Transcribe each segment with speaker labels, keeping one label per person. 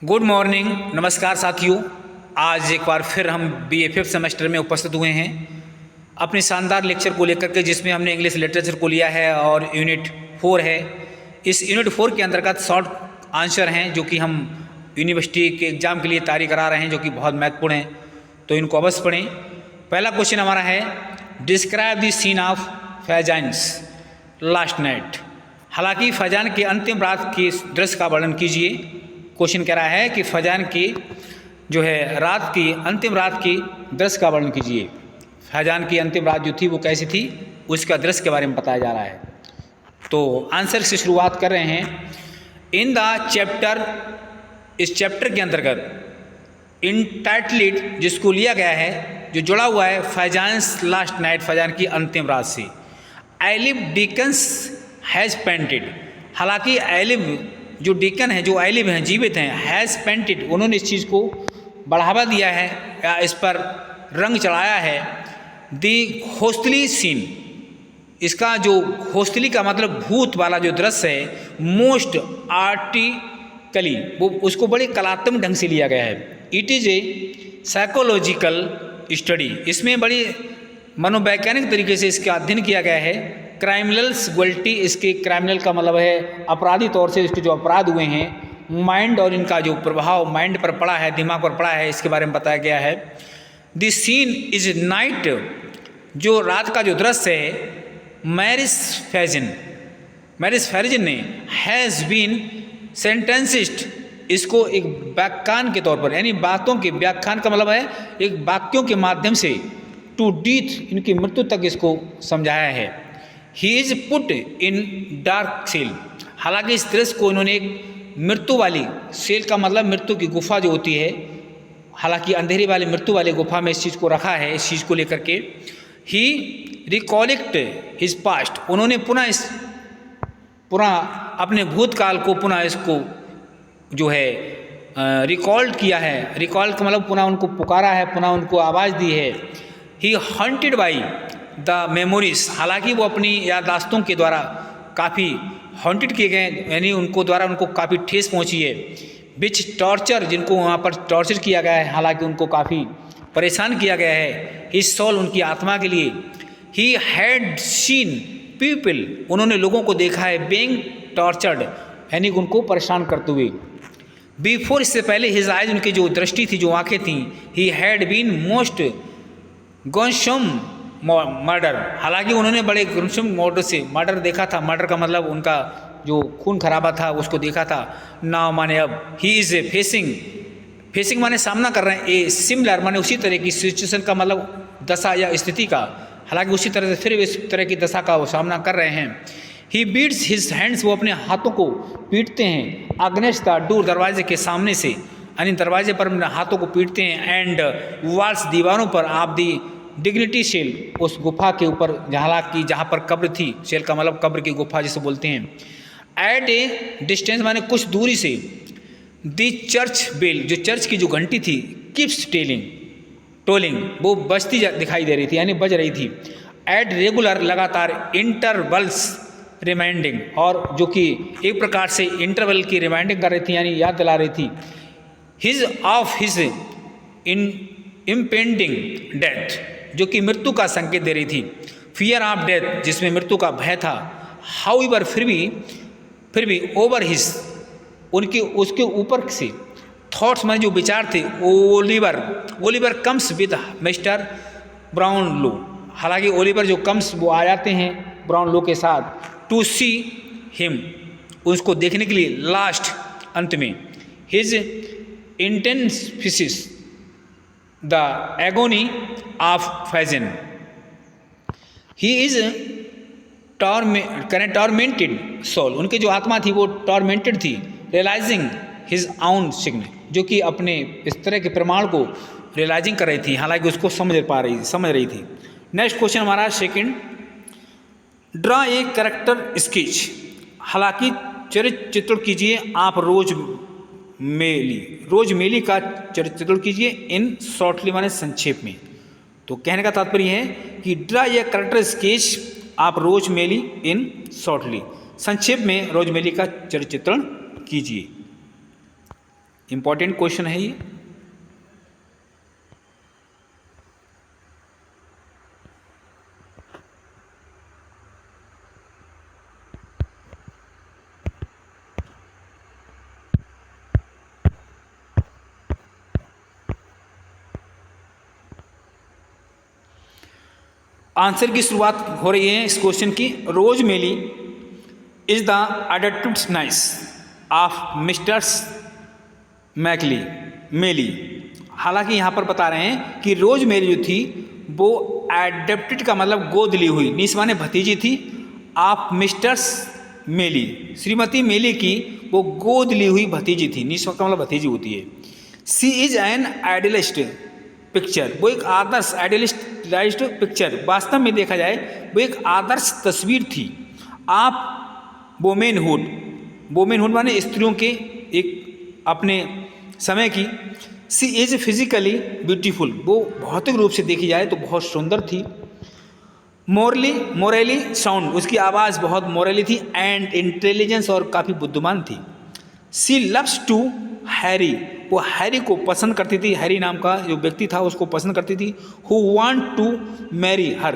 Speaker 1: Good morning, नमस्कार साथियों। आज एक बार फिर हम बीए फिफ्थ सेमेस्टर में उपस्थित हुए हैं अपने शानदार लेक्चर को लेकर के, जिसमें हमने इंग्लिश लिटरेचर को लिया है और यूनिट 4 है। इस यूनिट 4 के अंतर्गत शॉर्ट आंसर हैं जो कि हम यूनिवर्सिटी के एग्ज़ाम के लिए तैयारी करा रहे हैं, जो कि बहुत महत्वपूर्ण हैं, तो इनको अवश्य पढ़ें। पहला क्वेश्चन हमारा है, describe the scene of Faizan's last night. हालांकि फैजान के अंतिम रात के दृश्य का वर्णन कीजिए। क्वेश्चन कह रहा है कि फैजान की जो है रात की अंतिम रात की दृश्य का वर्णन कीजिए। फैजान की अंतिम रात जो थी वो कैसी थी, उसका दृश्य के बारे में बताया जा रहा है। तो आंसर से शुरुआत कर रहे हैं। इन द चैप्टर, इस चैप्टर के अंतर्गत इंटाइटल्ड, जिसको लिया गया है, जो जुड़ा हुआ है फैजान्स लास्ट नाइट, फैजान की अंतिम रात से, एलिफ डिकन्स हैज़ पेंटेड। हालांकि एलिफ जो डिकन है, जो एलिफ हैं, जीवित हैं, हैज़ पेंटेड, उन्होंने इस चीज़ को बढ़ावा दिया है या इस पर रंग चढ़ाया है। दी घोस्तली सीन, इसका जो घोस्तली का मतलब भूत वाला जो दृश्य है, मोस्ट आर्टिकली, वो उसको बड़े कलात्मक ढंग से लिया गया है। It is a psychological study, इसमें बड़ी मनोवैज्ञानिक तरीके से इसका अध्ययन किया गया है। क्राइमिनल्स गुल्टी, इसके क्राइमिनल का मतलब है अपराधी तौर से इसके जो अपराध हुए हैं, माइंड और इनका जो प्रभाव माइंड पर पड़ा है, दिमाग पर पड़ा है, इसके बारे में बताया गया है। द सीन इज नाइट, जो रात का जो दृश्य है, मैरिस फैजन ने हैज़ बीन सेंटेंसिस्ट, इसको एक व्याख्यान के तौर पर, यानी बातों के व्याख्यान का मतलब है एक वाक्यों के माध्यम से, टू डेथ, इनकी मृत्यु तक इसको समझाया है। He is put in dark cell, हालांकि इस दृश्य को इन्होंने एक मृत्यु वाली, सेल का मतलब मृत्यु की गुफा जो होती है, हालांकि अंधेरी वाली मृत्यु वाली गुफा में इस चीज़ को रखा है, इस चीज़ को लेकर के। ही रिकॉलेक्ट हिज पास्ट, उन्होंने पुनः अपने भूतकाल को पुनः इसको जो है रिकॉल्ड किया है। रिकॉल्ड का मतलब पुनः उनको पुकारा है, पुनः उनको आवाज़ दी है। ही हॉन्टेड बाई द मेमोरीज, हालांकि वो अपनी याददाश्तों के द्वारा काफ़ी हॉन्टेड किए गए, यानी उनको द्वारा उनको काफ़ी ठेस पहुंची है। विच टॉर्चर, जिनको वहाँ पर टॉर्चर किया गया है, हालांकि उनको काफ़ी परेशान किया गया है। हिज सोल, उनकी आत्मा के लिए। ही हैड सीन पीपल, उन्होंने लोगों को देखा है, बीइंग टॉर्चर्ड, यानी उनको परेशान करते हुए। बिफोर, इससे पहले, हिज आइज, उनकी जो दृष्टि थी, जो आँखें थीं, he had been most gruesome murder, हालांकि उन्होंने बड़े गुमसुम मर्डर से मर्डर देखा था। मर्डर का मतलब उनका जो खून खराबा था उसको देखा था। नाउ माने अब, ही इज़ फेसिंग माने सामना कर रहे हैं, ए सिमिलर माने उसी तरह की सिचुएशन का मतलब दशा या स्थिति का, हालांकि उसी तरह से फिर इस तरह की दशा का वो सामना कर रहे हैं। ही बीट्स हिज हैंड्स, वो अपने हाथों को पीटते हैं। अगेंस्ट द डोर, दरवाजे के सामने से, यानी दरवाजे पर अपने हाथों को पीटते हैं। एंड वॉल्स, दीवारों पर। आप दी डिग्निटी सेल, उस गुफा के ऊपर जहाँ पर कब्र थी, सेल का मतलब कब्र की गुफा जिसे बोलते हैं। एट ए डिस्टेंस माने कुछ दूरी से। दी चर्च बेल, जो चर्च की जो घंटी थी, कीप्स टोलिंग, वो बजती दिखाई दे रही थी, यानी बज रही थी। एट रेगुलर, लगातार। इंटरवल्स रिमाइंडिंग, और जो कि एक प्रकार से इंटरवल की रिमाइंडिंग कर रही थी, यानी याद दिला रही थी। हिज इम्पेंडिंग डेथ, जो कि मृत्यु का संकेत दे रही थी। फियर ऑफ डेथ, जिसमें मृत्यु का भय था। हाउएवर, फिर भी ओवर हिज, उसके ऊपर से। थॉट्स माने जो विचार थे। Oliver comes with mister Brownlow, हालांकि ओलिवर जो कम्स, वो आ जाते हैं ब्राउनलो के साथ। टू सी हिम, उसको देखने के लिए। लास्ट, अंत में। His intensifies the agony of Faizan, he is tormented soul, उनकी जो आत्मा थी वो टॉर्मेंटेड थी। रियलाइजिंग हिज आउन सिग्न, जो कि अपने इस तरह के प्रमाण को रियलाइजिंग कर रही थी, हालांकि उसको समझ रही थी। नेक्स्ट क्वेश्चन हमारा second, draw a character sketch, हालांकि चरित्र चित्रण कीजिए आप रोज मेली का चरित्र चित्रण कीजिए। इन शॉर्टली माने संक्षेप में। तो कहने का तात्पर्य है कि ड्रा ए कैरेक्टर स्केच आप रोज मेली इन शॉर्टली, संक्षेप में रोजमेरी का चरित्र चित्रण कीजिए। इंपॉर्टेंट क्वेश्चन है ये। आंसर की शुरुआत हो रही है इस क्वेश्चन की। Rose Maylie is the adultness of Mrs मैकली मेली। हालांकि यहाँ पर बता रहे हैं कि रोजमेरी जो थी वो एडेप्टेड का मतलब गोद ली हुई, नीस माने भतीजी थी, ऑफ मिस्टर्स मेली, श्रीमती मेली की वो गोद ली हुई भतीजी थी। नीस का मतलब भतीजी होती है। सी इज एन आइडियलिस्ट पिक्चर, वो एक आदर्श आइडियलिस्टलाइज्ड पिक्चर, वास्तव में देखा जाए वो एक आदर्श तस्वीर थी। आप वोमेनहुड माने स्त्रियों के एक अपने समय की। सी इज फिजिकली ब्यूटीफुल, वो भौतिक रूप से देखी जाए तो बहुत सुंदर थी। मोरली साउंड, उसकी आवाज़ बहुत मोरली थी। एंड इंटेलिजेंस, और काफ़ी बुद्धिमान थी। सी लव्स टू हैरी, वो हैरी को पसंद करती थी, हैरी नाम का जो व्यक्ति था उसको पसंद करती थी। Who want to marry her,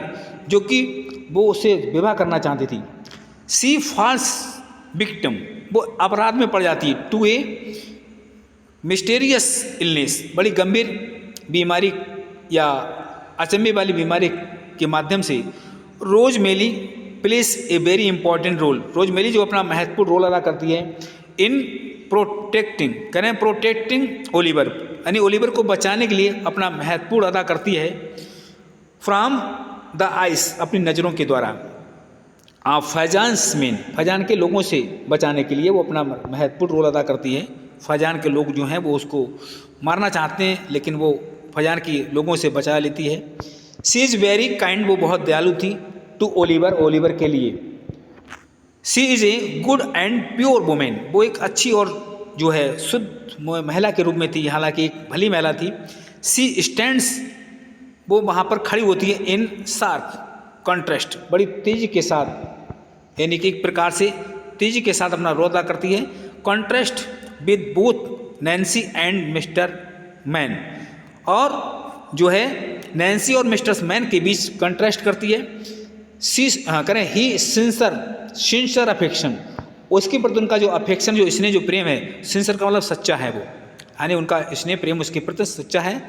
Speaker 1: जो कि वो उससे विवाह करना चाहती थी। सी फॉल्स विक्टिम, वो अपराध में पड़ जाती है। टू ए मिस्टीरियस इलनेस, बड़ी गंभीर बीमारी या अचंभे वाली बीमारी के माध्यम से। Rose Maylie plays a very important role, Rose Maylie जो अपना महत्वपूर्ण रोल अदा करती है इन प्रोटेक्टिंग ओलिवर, यानी ओलिवर को बचाने के लिए अपना महत्वपूर्ण अदा करती है। फ्रॉम द आइस, अपनी नज़रों के द्वारा। फैजान के लोगों से बचाने के लिए वो अपना महत्वपूर्ण रोल अदा करती है। फैजान के लोग जो हैं वो उसको मारना चाहते हैं, लेकिन वो फैजान की लोगों से बचा लेती है। सी इज़ वेरी काइंड, वो बहुत दयालु थी। टू ओलिवर के लिए। She is a good and pure women, वो एक अच्छी और जो है शुद्ध महिला के रूप में थी, हालांकि एक भली महिला थी। सी स्टैंड्स, वो वहाँ पर खड़ी होती है। इन शार्प कॉन्ट्रास्ट, बड़ी तेजी के साथ, यानी कि एक प्रकार से तेजी के साथ अपना रोल अदा करती है। Contrast with both Nancy and mister man, और जो है नैन्सी और मिस्टर मैन के बीच कंट्रास्ट करती है। ही सिंसर अफेक्शन, उसके प्रति उनका जो अफेक्शन, जो स्नेह, जो प्रेम है, सिंसर का मतलब सच्चा है वो, यानी उनका स्नेह प्रेम उसके प्रति सच्चा है।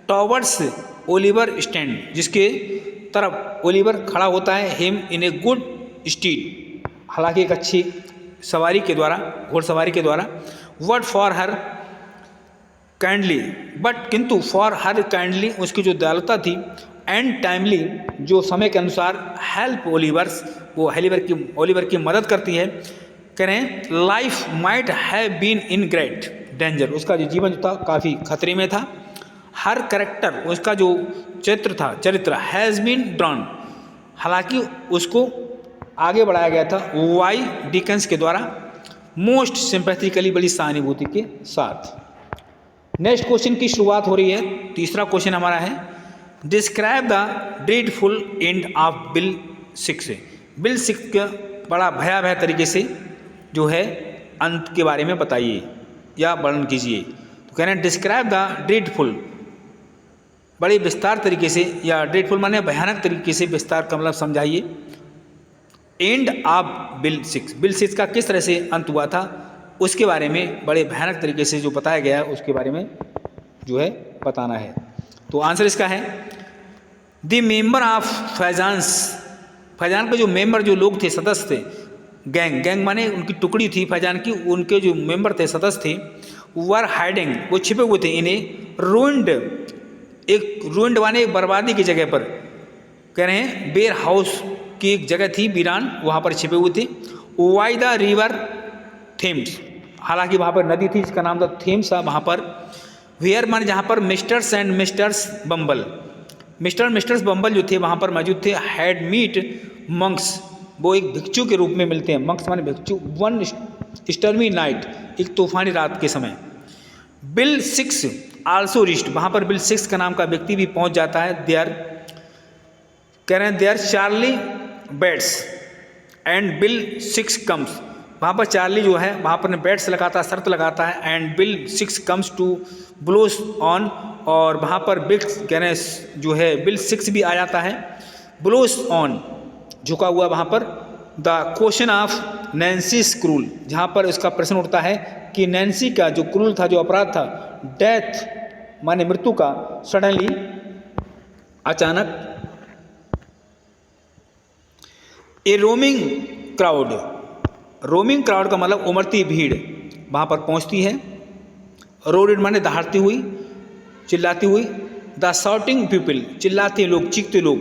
Speaker 1: टॉवर्ड्स ओलिवर स्टैंड, जिसके तरफ ओलिवर खड़ा होता है। Him in a good stead, हालांकि एक अच्छी सवारी के द्वारा, घोड़सवारी के द्वारा। Word for her kindly, but किंतु फॉर हर काइंडली, उसकी जो दयालुता थी। एंड टाइमली, जो समय के अनुसार। हेल्प ओलिवर्स, वो ओलिवर की मदद करती है। करें life might have been in great danger, उसका जो जीवन था काफ़ी खतरे में था। हर करेक्टर, उसका जो चरित्र हैज़ बीन ड्रॉन, हालांकि उसको आगे बढ़ाया गया था वाई डिकेंस के द्वारा। मोस्ट सिंपैथेटिकली, बड़ी सहानुभूति के साथ। नेक्स्ट क्वेश्चन की शुरुआत हो रही है। तीसरा क्वेश्चन हमारा है, describe the dreadful end of Bill 6। Bill 6 का बड़ा भयावह तरीके से जो है अंत के बारे में बताइए या वर्णन कीजिए। तो कह रहे हैं डिस्क्राइब द ड्रीडफुल, बड़े विस्तार तरीके से, या ड्रीडफुल माने भयानक तरीके से, विस्तार का मतलब समझाइए। एंड ऑफ बिल 6, बिल 6 का किस तरह से अंत हुआ था उसके बारे में बड़े भयानक तरीके से जो बताया गया है उसके बारे में जो है बताना है। तो आंसर इसका है द मेंबर ऑफ फैजान के जो मेंबर, जो लोग थे, सदस्य थे, गैंग माने उनकी टुकड़ी थी फैजान की, उनके जो मेंबर थे, सदस्य थे, वर हाइडिंग, वो छिपे हुए थे। इन्हें रूइंड माने एक बर्बादी की जगह पर, कह रहे हैं बेर हाउस की एक जगह थी वीरान, वहाँ पर छिपे हुए थे। वाई द रिवर थेम्स, हालांकि वहाँ पर नदी थी जिसका नाम था थेम्स, वहाँ पर। वेयर माने जहाँ पर misters and misters Bumble, misters Bumble जो थे वहाँ पर मौजूद थे। हैड मीट मंक्स, वो एक भिक्षु के रूप में मिलते हैं। मंक्स माने भिक्षु। वन स्टर्मी नाइट, एक तूफानी रात के समय। बिल 6 आल्सो रिस्ट, वहाँ पर बिल 6 का नाम का व्यक्ति भी पहुँच जाता है। There Charlie bets and Bill 6 comes, वहाँ पर चार्ली जो है वहाँ पर बेट्स लगाता है, शर्त लगाता है, and Bill 6 comes to blows on, और वहाँ पर बिल कह रहे हैं जो है बिल 6 भी आ जाता है, ब्लोस ऑन झुका हुआ वहाँ पर द क्वेश्चन ऑफ नैन्सीज क्रूल, जहाँ पर उसका प्रश्न उठता है कि नैन्सी का जो क्रूल था, जो अपराध था, डेथ माने मृत्यु का, सडनली अचानक, ए रोमिंग क्राउड, रोमिंग क्राउड का मतलब उमड़ती भीड़ वहाँ पर पहुँचती है, रोडेड माने दहाड़ती हुई, चिल्लाती हुई, द शाउटिंग पीपल चिल्लाते लोग, चीखते लोग,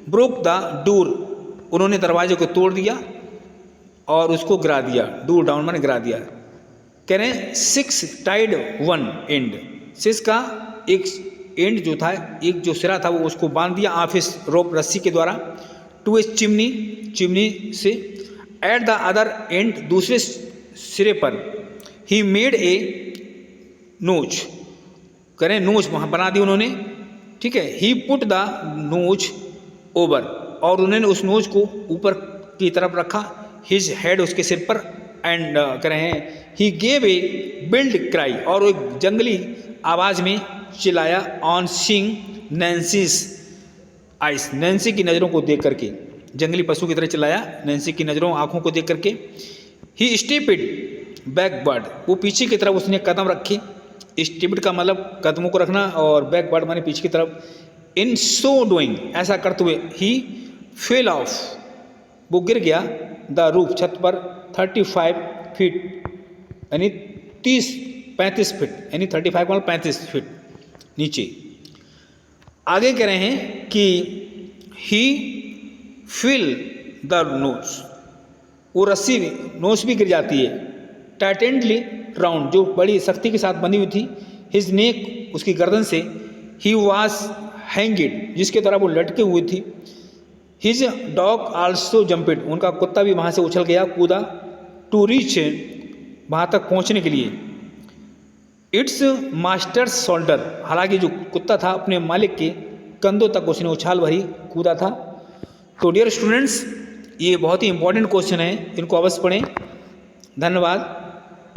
Speaker 1: ब्रोक द डोर उन्होंने दरवाजे को तोड़ दिया और उसको गिरा दिया, डोर डाउन माने गिरा दिया। कह रहे हैं 6 टाइड 1 एंड, 6 का एक एंड जो था, एक जो सिरा था वो उसको बांध दिया ऑफिस रोप रस्सी के द्वारा, टू ए चिमनी, चिमनी से, एट द अदर एंड दूसरे सिरे पर, ही मेड ए नोच, करें नोच वहाँ बना दी उन्होंने, ठीक है, ही पुट द नोच ओवर, और उन्होंने उस नोच को ऊपर की तरफ रखा, हिज हेड उसके सिर पर, एंड कह रहे हैं he gave a build cry, और एक जंगली आवाज़ में चिल्लाया, ऑन सीइंग नैन्सीज आइस, नैन्सी की नज़रों को देख करके, जंगली पशु की तरह चिल्लाया नैन्सी की नज़रों आँखों को देख करके, ही स्टेपिड बैकवर्ड, वो पीछे की तरफ उसने कदम रखे, स्टेपिड का मतलब कदमों को रखना, और बैकवर्ड माने पीछे की तरफ, इन सो डूइंग ऐसा करते हुए, ही फेल ऑफ वो गिर गया, द रूफ छत पर, 35 फीट यानी 35 फीट, यानी 35 मतलब 35 फीट नीचे। आगे कह रहे हैं कि ही फिल द नोज, वो रस्सी नोच भी गिर जाती है, टाइटेंडली राउंड जो बड़ी सख्ती के साथ बंधी हुई थी, हिज नेक उसकी गर्दन से, ही वॉज हैंगिड जिसके द्वारा वो लटके हुई थी, हिज डॉग आल्सो जम्पिड उनका कुत्ता भी वहाँ से उछल गया, कूदा, टू रीच वहाँ तक पहुँचने के लिए, इट्स मास्टर्स शोल्डर, हालांकि जो कुत्ता था अपने मालिक के कंधों तक उसने उछाल भरी कूदा था। तो डियर स्टूडेंट्स, ये बहुत ही इंपॉर्टेंट क्वेश्चन है, इनको अवश्य पढ़ें। धन्यवाद।